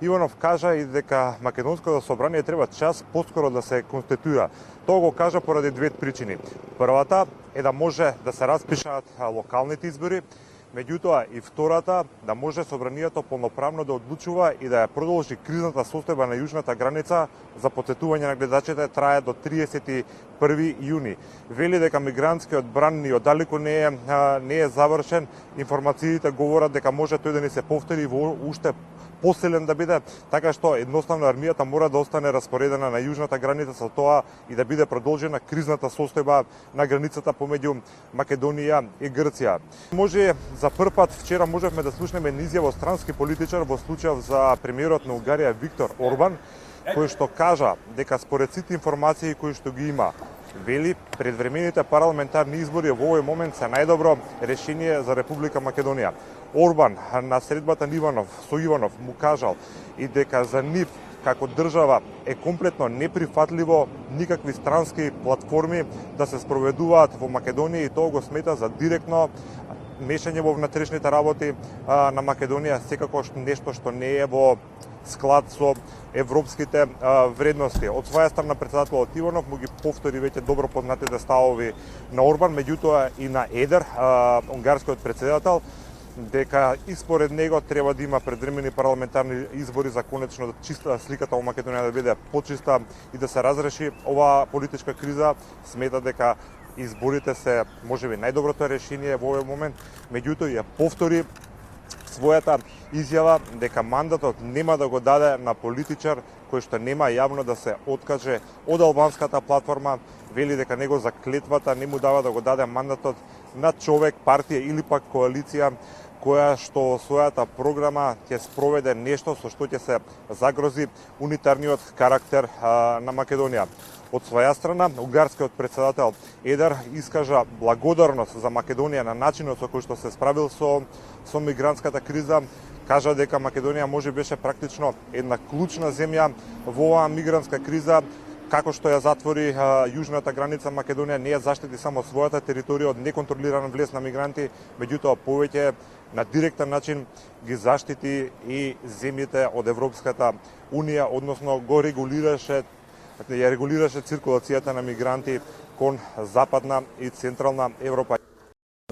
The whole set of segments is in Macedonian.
Иванов кажа и дека Македонското собрание треба час поскоро да се конституира. Тоа го кажа поради две причини. Првата е да може да се распишат локалните избори, меѓутоа и втората да може собранието полноправно да одлучува и да ја продолжи кризната состојба на јужната граница за потсетување на гледачите трае до 31 јуни. Вели дека мигрантскиот бран ни оддалеку не е завршен. Информациите говорат дека може тој да ни се повтори во уште посилен да биде, така што едноставно армијата мора да остане распоредена на јужната граница со тоа и да биде продолжена кризната состојба на границата помеѓу Македонија и Грција. Може за прв пат вчера можевме да слушнеме изјава странски политичар во случајов за премиерот на Унгарија Виктор Орбан, кој што кажа дека според сите информации кои што ги има, вели предвремените парламентарни избори во овој момент се најдобро решение за Република Македонија. Орбан на средбата со Иванов му кажал и дека за нив како држава е комплетно неприфатливо никакви странски платформи да се спроведуваат во Македонија и тоа го смета за директно мешање во внатрешните работи на Македонија, секако нешто што не е во склад со европските вредности. Од своја страна председателот Иванов му ги повтори веќе добро познатите ставови на Орбан, меѓутоа и на Едер, унгарскиот председател, дека и според него треба да има предвремени парламентарни избори за конечно да чиста сликата во Македонија да биде почиста и да се разреши оваа политичка криза. Смета дека изборите се можеби најдоброто решение во овој момент, меѓутоа ја повтори својата изјава дека мандатот нема да го даде на политичар кој што нема јавно да се откаже од албанската платформа. Вели дека него за клетвата не му дава да го даде мандатот на човек, партија или пак коалиција која што својата програма ќе спроведе нешто со што ќе се загрози унитарниот карактер на Македонија. Од своја страна, унгарскиот председател Едер искажа благодарност за Македонија на начинот со кој што се справил со мигрантската криза. Кажа дека Македонија може беше практично една клучна земја во оваа мигрантска криза, како што ја затвори јужната граница. Македонија не ја заштити само својата територија од неконтролиран влез на мигранти, меѓутоа повеќе на директен начин ги заштити и земјите од Европската Унија, односно ја регулираше циркулацијата на мигранти кон Западна и Централна Европа.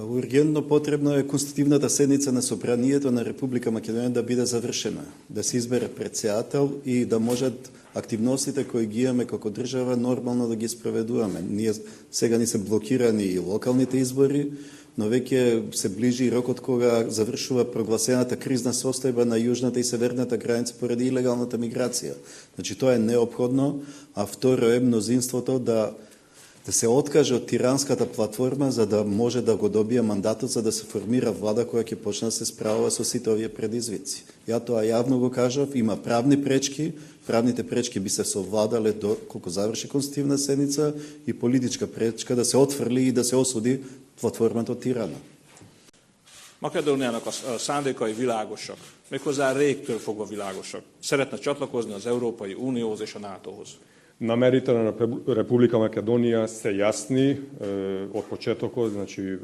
Ургентно потребно е конститутивната седница на Собранието на Република Македонија да биде завршена, да се избере председател и да можат активностите кои ги имаме како држава нормално да ги спроведуваме. Ние сега ни се блокирани и локалните избори, но веќе се ближи рокот кога завршува прогласената кризна состојба на јужната и северната граница поради илегалната миграција. Значи тоа е неопходно, а второ е мнозинството да се откаже од тиранската платформа за да може да го добие мандатот за да се формира влада која ќе почне да се справува со сите овие предизвици. Ја тоа јавно го кажав, има правни пречки, правните пречки би се совладале доколку заврши конститутивна седница и политичка пречка да се отфрли и да се осуди платформата од Тирана. Makedóniának a szándékai világosak, méghozzá régtől fogva világosak. Szeretne csatlakozni az Európai Unióhoz és a NATO-hoz. Намерите на Република Македонија се јасни од почетокот, значи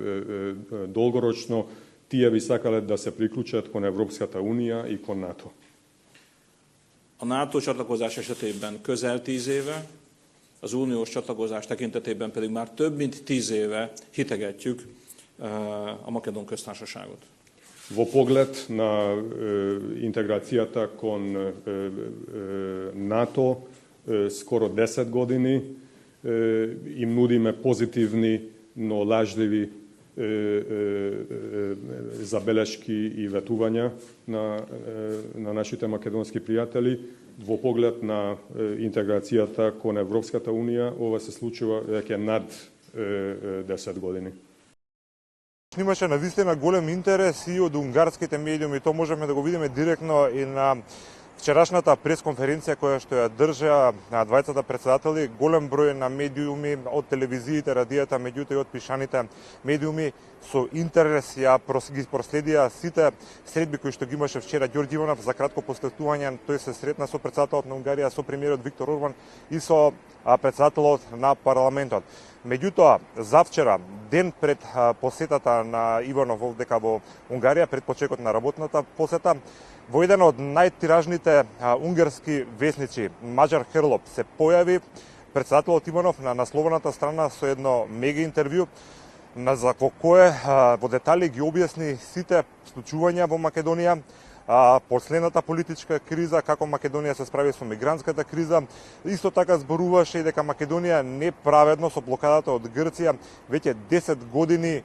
долгорочно тие би сакале да се приклучат кон Европската Унија и кон НАТО. A NATO csatlakozás esetében közel 10 éve, az uniós csatlakozás tekintetében pedig már több mint 10 éve hitegetjük a Makedón köztársaságot. Во поглед на интеграцијата кон НАТО, скоро 10 години им нудиме позитивни, но лажливи забелешки и ветувања на нашите македонски пријатели. Во поглед на интеграцијата кон Европската Унија, ова се случува веќе над 10 години. Имаше навистина голем интерес и од унгарските медиуми, то можеме да го видиме директно и на вчерашната пресконференција која што ја држа двајцата председатели. Голем број на медиуми од телевизиите, радијата, меѓутоа и од пишаните медиуми со интерес ја ги проследија сите средби кои што ги имаше вчера Ѓорѓи Иванов за кратко посетување. Тој се сретна со председателот на Унгарија, со премиерот Виктор Орбан и со председателот на парламентот. Меѓутоа, завчера, ден пред посетата на Иванов овдека во Унгарија, пред почекот на работната посета, Во еден од најтиражните унгарски весници, Маџар Херлоп, се појави председателот Иванов на насловната страна со едно мега интервју, во кое во детали ги објасни сите случувања во Македонија, последната политичка криза, како Македонија се справи со мигрантската криза. Исто така зборуваше и дека Македонија неправедно со блокадата од Грција веќе 10 години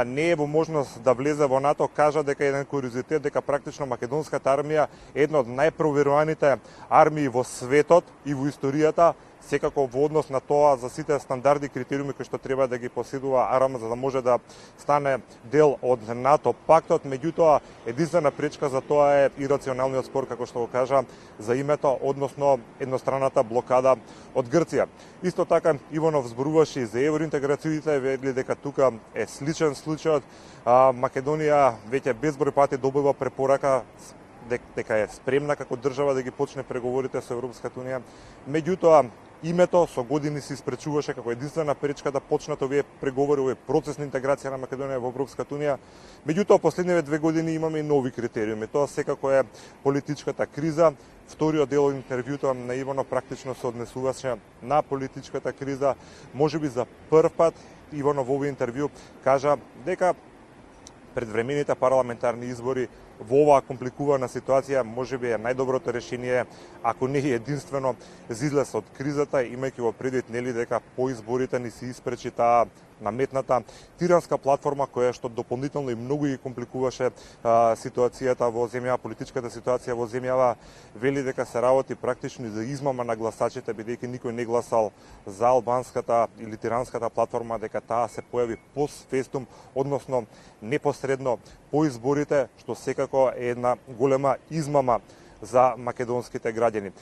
не е во можност да влезе во НАТО. Кажа дека еден куриозитет дека практично македонската армија е една од најпроверуваните армии во светот и во историјата, секако во однос на тоа за сите стандарди и критериуми кои што треба да ги поседува армија за да може да стане дел од НАТО пактот. Меѓутоа, единствена пречка за тоа е ирационалниот спор, како што го кажа, за името, односно едностранната блокада од Грција. Исто така Иванов зборуваше и за евроинтеграциите, вели дека тука е сличен случајот. Македонија веќе безброј пати добива препорака дека е спремна како држава да ги почне преговорите со Европската унија. Меѓутоа, името со години се испречуваше како единствена пречка да почнат овие преговори, овој процес на интеграција на Македонија во Европската унија. Меѓутоа, последниве 2 години имаме и нови критериуми. Тоа секако е политичката криза. Вториот дел од интервјуто на Иванов практично се однесуваше на политичката криза. Можеби за прв пат Иванов во овој интервју кажа дека предвремените парламентарни избори во оваа компликувана ситуација можеби е најдоброто решение, ако не е единствено, за излез од кризата, имајќи во предвид нели дека по изборите ни се испречи таа наметната тиранска платформа која што дополнително и многу ги компликуваше ситуацијата во земјава, политичката ситуација во земјава. Вели дека се работи практично за измама на гласачите, бидејќи никој не гласал за албанската или тиранската платформа, дека таа се појави постфестум, односно непосредно по изборите, што секако е една голема измама за македонските граѓани.